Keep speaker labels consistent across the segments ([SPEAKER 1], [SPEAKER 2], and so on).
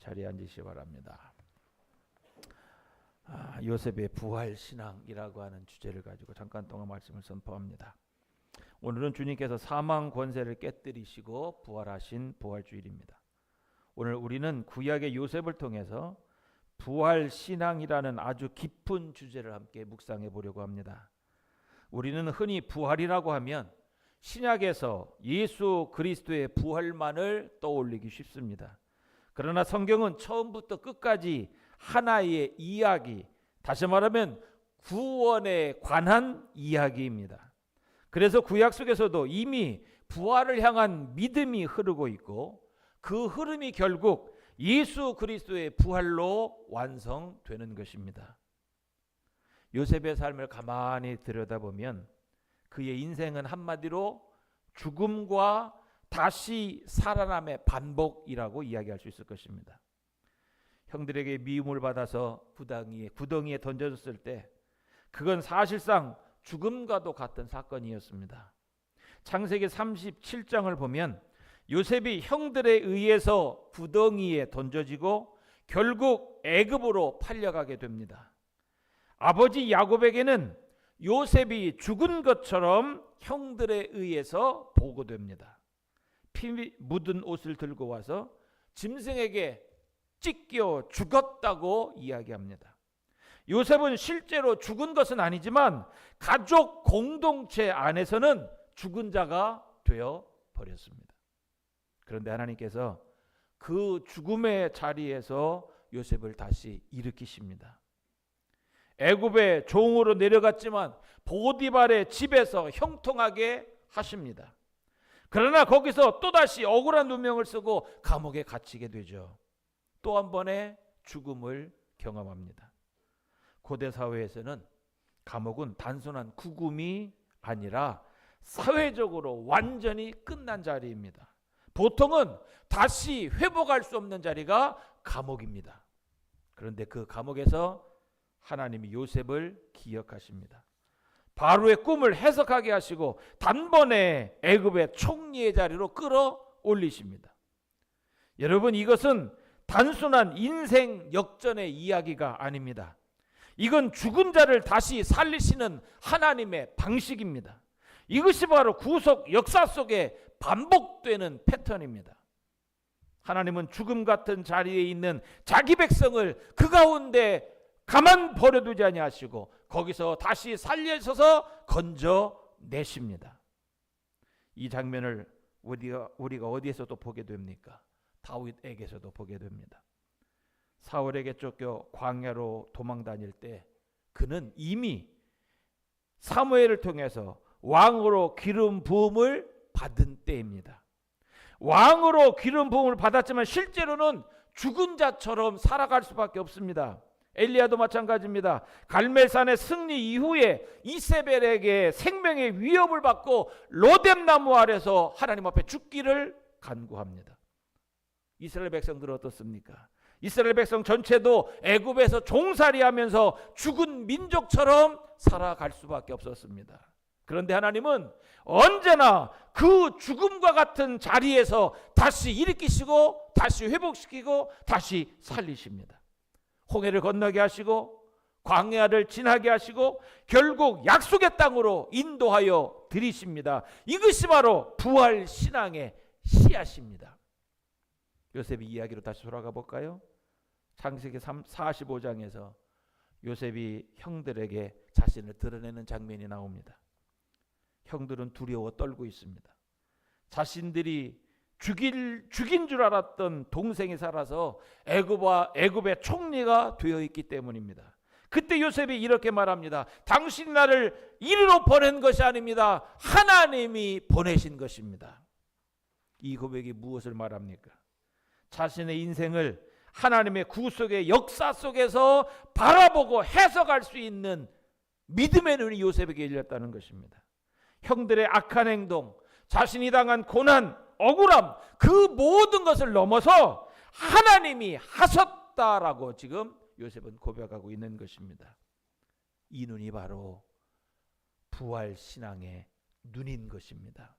[SPEAKER 1] 자리에 앉으시기 바랍니다. 요셉의 부활신앙이라고 하는 주제를 가지고 잠깐 동안 말씀을 선포합니다. 오늘은 주님께서 사망 권세를 깨뜨리시고 부활하신 부활주일입니다. 오늘 우리는 구약의 요셉을 통해서 부활신앙이라는 아주 깊은 주제를 함께 묵상해 보려고 합니다. 우리는 흔히 부활이라고 하면 신약에서 예수 그리스도의 부활만을 떠올리기 쉽습니다. 그러나 성경은 처음부터 끝까지 하나의 이야기, 다시 말하면 구원에 관한 이야기입니다. 그래서 구약 속에서도 이미 부활을 향한 믿음이 흐르고 있고 그 흐름이 결국 예수 그리스도의 부활로 완성되는 것입니다. 요셉의 삶을 가만히 들여다보면 그의 인생은 한마디로 죽음과 다시 살아남의 반복이라고 이야기할 수 있을 것입니다. 형들에게 미움을 받아서 구덩이에 던져졌을 때 그건 사실상 죽음과도 같은 사건이었습니다. 창세기 37장을 보면 요셉이 형들에 의해서 구덩이에 던져지고 결국 애굽으로 팔려가게 됩니다. 아버지 야곱에게는 요셉이 죽은 것처럼 형들에 의해서 보고됩니다. 피 묻은 옷을 들고 와서 짐승에게 찢겨 죽었다고 이야기합니다. 요셉은 실제로 죽은 것은 아니지만 가족 공동체 안에서는 죽은 자가 되어 버렸습니다. 그런데 하나님께서 그 죽음의 자리에서 요셉을 다시 일으키십니다. 애굽의 종으로 내려갔지만 보디발의 집에서 형통하게 하십니다. 그러나 거기서 또다시 억울한 누명을 쓰고 감옥에 갇히게 되죠. 또 한 번의 죽음을 경험합니다. 고대 사회에서는 감옥은 단순한 구금이 아니라 사회적으로 완전히 끝난 자리입니다. 보통은 다시 회복할 수 없는 자리가 감옥입니다. 그런데 그 감옥에서 하나님이 요셉을 기억하십니다. 바로의 꿈을 해석하게 하시고 단번에 애굽의 총리의 자리로 끌어올리십니다. 여러분, 이것은 단순한 인생 역전의 이야기가 아닙니다. 이건 죽은 자를 다시 살리시는 하나님의 방식입니다. 이것이 바로 구속 역사 속에 반복되는 패턴입니다. 하나님은 죽음 같은 자리에 있는 자기 백성을 그 가운데 가만 버려두지 아니하시고 거기서 다시 살려셔서 건져내십니다. 이 장면을 우리가 어디에서도 보게 됩니까? 다윗에게서도 보게 됩니다. 사울에게 쫓겨 광야로 도망 다닐 때 그는 이미 사무엘을 통해서 왕으로 기름 부음을 받은 때입니다. 왕으로 기름 부음을 받았지만 실제로는 죽은 자처럼 살아갈 수밖에 없습니다. 엘리야도 마찬가지입니다. 갈멜산의 승리 이후에 이세벨에게 생명의 위협을 받고 로뎀나무 아래서 하나님 앞에 죽기를 간구합니다. 이스라엘 백성들은 어떻습니까? 이스라엘 백성 전체도 애굽에서 종살이하면서 죽은 민족처럼 살아갈 수밖에 없었습니다. 그런데 하나님은 언제나 그 죽음과 같은 자리에서 다시 일으키시고 다시 회복시키고 다시 살리십니다. 홍해를 건너게 하시고 광야를 지나게 하시고 결국 약속의 땅으로 인도하여 들이십니다. 이것이 바로 부활 신앙의 씨앗입니다. 요셉의 이야기로 다시 돌아가 볼까요? 창세기 45장에서 요셉이 형들에게 자신을 드러내는 장면이 나옵니다. 형들은 두려워 떨고 있습니다. 자신들이 죽인 줄 알았던 동생이 살아서 애굽의 총리가 되어 있기 때문입니다. 그때 요셉이 이렇게 말합니다. 당신이 나를 이리로 보낸 것이 아닙니다. 하나님이 보내신 것입니다. 이 고백이 무엇을 말합니까? 자신의 인생을 하나님의 구속의 역사 속에서 바라보고 해석할 수 있는 믿음의 눈이 요셉에게 열렸다는 것입니다. 형들의 악한 행동, 자신이 당한 고난, 억울함, 그 모든 것을 넘어서 하나님이 하셨다라고 지금 요셉은 고백하고 있는 것입니다. 이 눈이 바로 부활신앙의 눈인 것입니다.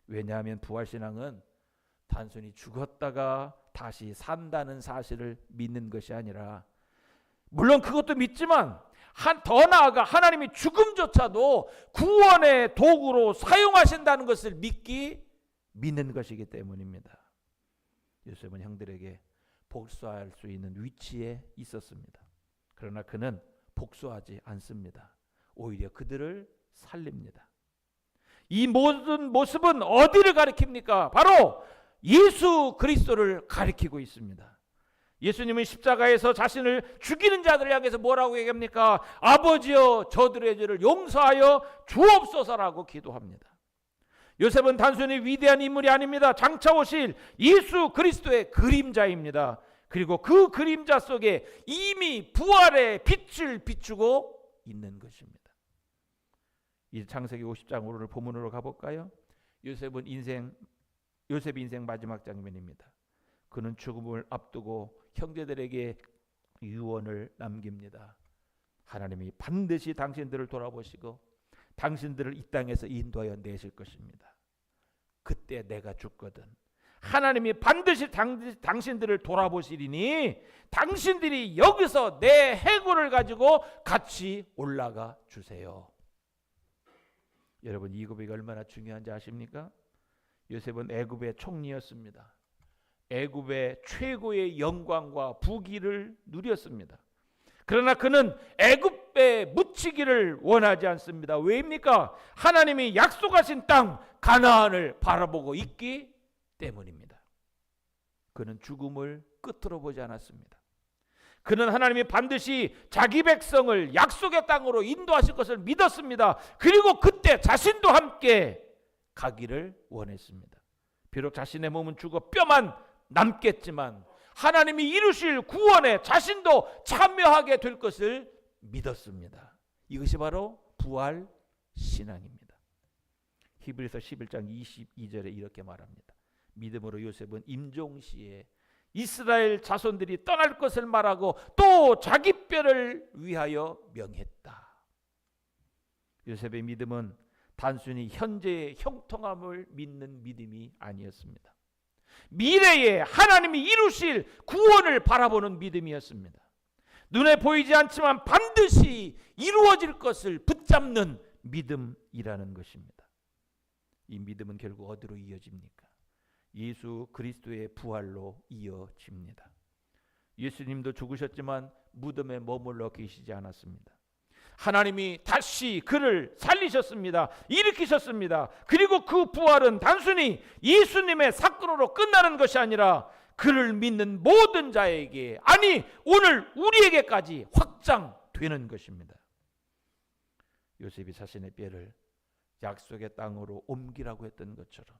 [SPEAKER 1] 왜냐하면 부활신앙은 단순히 죽었다가 다시 산다는 사실을 믿는 것이 아니라, 물론 그것도 믿지만 더 나아가 하나님이 죽음조차도 구원의 도구로 사용하신다는 것을 믿는 것이기 때문입니다. 요셉은 형들에게 복수할 수 있는 위치에 있었습니다. 그러나 그는 복수하지 않습니다. 오히려 그들을 살립니다. 이 모든 모습은 어디를 가리킵니까? 바로 예수 그리스도를 가리키고 있습니다. 예수님은 십자가에서 자신을 죽이는 자들을 향해서 뭐라고 얘기합니까? 아버지여 저들의 죄를 용서하여 주옵소서라고 기도합니다. 요셉은 단순히 위대한 인물이 아닙니다. 장차 오실 예수 그리스도의 그림자입니다. 그리고 그 그림자 속에 이미 부활의 빛을 비추고 있는 것입니다. 이 창세기 50장 오늘 본문으로 가볼까요? 요셉의 인생 마지막 장면입니다. 그는 죽음을 앞두고 형제들에게 유언을 남깁니다. 하나님이 반드시 당신들을 돌아보시고 당신들을 이 땅에서 인도하여 내실 것입니다. 그때 내가 죽거든 하나님이 반드시 당신들을 돌아보시리니 당신들이 여기서 내 해골을 가지고 같이 올라가 주세요. 여러분, 이 고백이 얼마나 중요한지 아십니까? 요셉은 애굽의 총리였습니다. 애굽의 최고의 영광과 부귀를 누렸습니다. 그러나 그는 애굽에 묻히기를 원하지 않습니다. 왜입니까? 하나님이 약속하신 땅 가나안을 바라보고 있기 때문입니다. 그는 죽음을 끝으로 보지 않았습니다. 그는 하나님이 반드시 자기 백성을 약속의 땅으로 인도하실 것을 믿었습니다. 그리고 그때 자신도 함께 가기를 원했습니다. 비록 자신의 몸은 죽어 뼈만 남겠지만 하나님이 이루실 구원에 자신도 참여하게 될 것을 믿었습니다. 이것이 바로 부활 신앙입니다. 히브리서 11장 22절에 이렇게 말합니다. 믿음으로 요셉은 임종시에 이스라엘 자손들이 떠날 것을 말하고 또 자기 뼈를 위하여 명했다. 요셉의 믿음은 단순히 현재의 형통함을 믿는 믿음이 아니었습니다. 미래에 하나님이 이루실 구원을 바라보는 믿음이었습니다. 눈에 보이지 않지만 반드시 이루어질 것을 붙잡는 믿음이라는 것입니다. 이 믿음은 결국 어디로 이어집니까? 예수 그리스도의 부활로 이어집니다. 예수님도 죽으셨지만 무덤에 머물러 계시지 않았습니다. 하나님이 다시 그를 살리셨습니다. 일으키셨습니다. 그리고 그 부활은 단순히 예수님의 사건으로 끝나는 것이 아니라 그를 믿는 모든 자에게, 아니 오늘 우리에게까지 확장되는 것입니다. 요셉이 자신의 뼈를 약속의 땅으로 옮기라고 했던 것처럼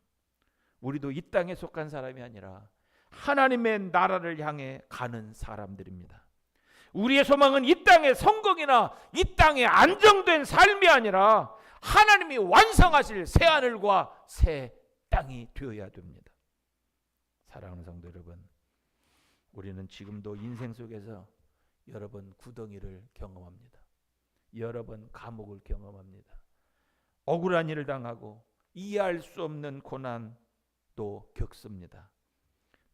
[SPEAKER 1] 우리도 이 땅에 속한 사람이 아니라 하나님의 나라를 향해 가는 사람들입니다. 우리의 소망은 이 땅의 성공이나 이 땅의 안정된 삶이 아니라 하나님이 완성하실 새 하늘과 새 땅이 되어야 됩니다. 사랑하는 성도 여러분, 우리는 지금도 인생 속에서 여러 번 구덩이를 경험합니다. 여러 번 감옥을 경험합니다. 억울한 일을 당하고 이해할 수 없는 고난도 겪습니다.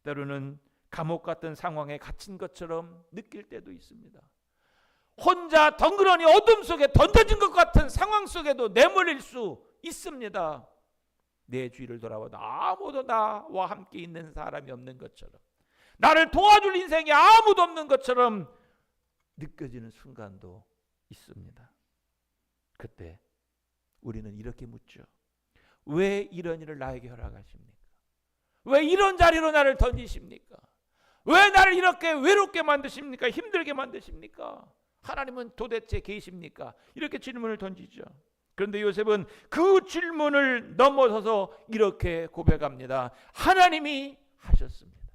[SPEAKER 1] 때로는 감옥 같은 상황에 갇힌 것처럼 느낄 때도 있습니다. 혼자 덩그러니 어둠 속에 던져진 것 같은 상황 속에도 내몰릴 수 있습니다. 내 주위를 돌아봐도 아무도 나와 함께 있는 사람이 없는 것처럼, 나를 도와줄 인생이 아무도 없는 것처럼 느껴지는 순간도 있습니다. 그때 우리는 이렇게 묻죠. 왜 이런 일을 나에게 허락하십니까? 왜 이런 자리로 나를 던지십니까? 왜 나를 이렇게 외롭게 만드십니까? 힘들게 만드십니까? 하나님은 도대체 계십니까? 이렇게 질문을 던지죠. 그런데 요셉은 그 질문을 넘어서서 이렇게 고백합니다. 하나님이 하셨습니다.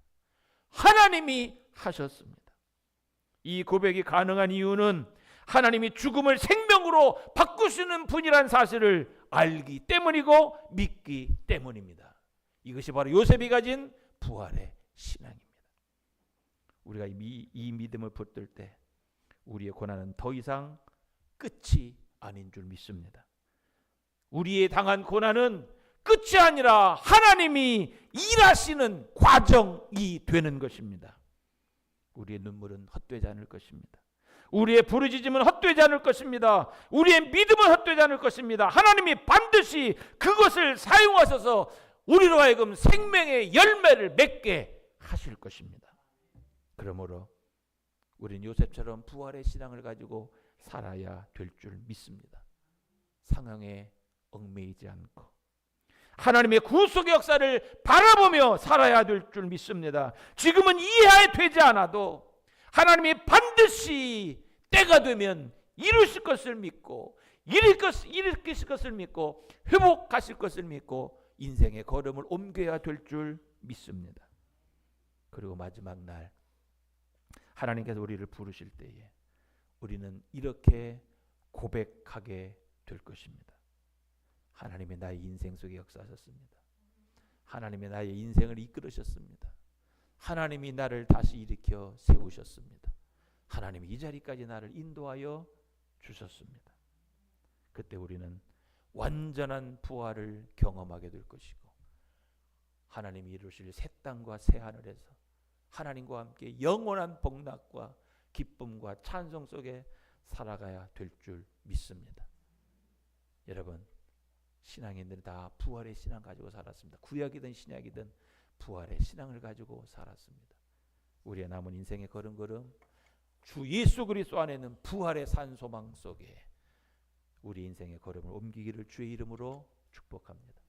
[SPEAKER 1] 하나님이 하셨습니다. 이 고백이 가능한 이유는 하나님이 죽음을 생명으로 바꾸시는 분이란 사실을 알기 때문이고 믿기 때문입니다. 이것이 바로 요셉이 가진 부활의 신앙입니다. 우리가 이 믿음을 붙들 때 우리의 고난은 더 이상 끝이 아닌 줄 믿습니다. 우리의 당한 고난은 끝이 아니라 하나님이 일하시는 과정이 되는 것입니다. 우리의 눈물은 헛되지 않을 것입니다. 우리의 부르짖음은 헛되지 않을 것입니다. 우리의 믿음은 헛되지 않을 것입니다. 하나님이 반드시 그것을 사용하셔서 우리로 하여금 생명의 열매를 맺게 하실 것입니다. 그러므로 우리는 요셉처럼 부활의 신앙을 가지고 살아야 될 줄 믿습니다. 상황에 얽매이지 않고 하나님의 구속의 역사를 바라보며 살아야 될 줄 믿습니다. 지금은 이해되지 않아도 하나님이 반드시 때가 되면 이루실 것을 믿고 일으키실 것을 믿고 회복하실 것을 믿고 인생의 걸음을 옮겨야 될 줄 믿습니다. 그리고 마지막 날 하나님께서 우리를 부르실 때에 우리는 이렇게 고백하게 될 것입니다. 하나님이 나의 인생 속에 역사하셨습니다. 하나님이 나의 인생을 이끌으셨습니다. 하나님이 나를 다시 일으켜 세우셨습니다. 하나님이 이 자리까지 나를 인도하여 주셨습니다. 그때 우리는 완전한 부활을 경험하게 될 것이고 하나님이 이루실 새 땅과 새 하늘에서 하나님과 함께 영원한 복락과 기쁨과 찬송 속에 살아가야 될 줄 믿습니다. 여러분, 신앙인들은 다 부활의 신앙 가지고 살았습니다. 구약이든 신약이든 부활의 신앙을 가지고 살았습니다. 우리의 남은 인생의 걸음걸음 주 예수 그리스도 안에 있는 부활의 산소망 속에 우리 인생의 걸음을 옮기기를 주의 이름으로 축복합니다.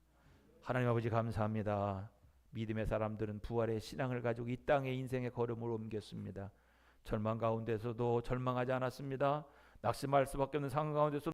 [SPEAKER 1] 하나님 아버지 감사합니다. 믿음의 사람들은 부활의 신앙을 가지고 이 땅의 인생의 걸음을 옮겼습니다. 절망 가운데서도 절망하지 않았습니다. 낙심할 수밖에 없는 상황 가운데서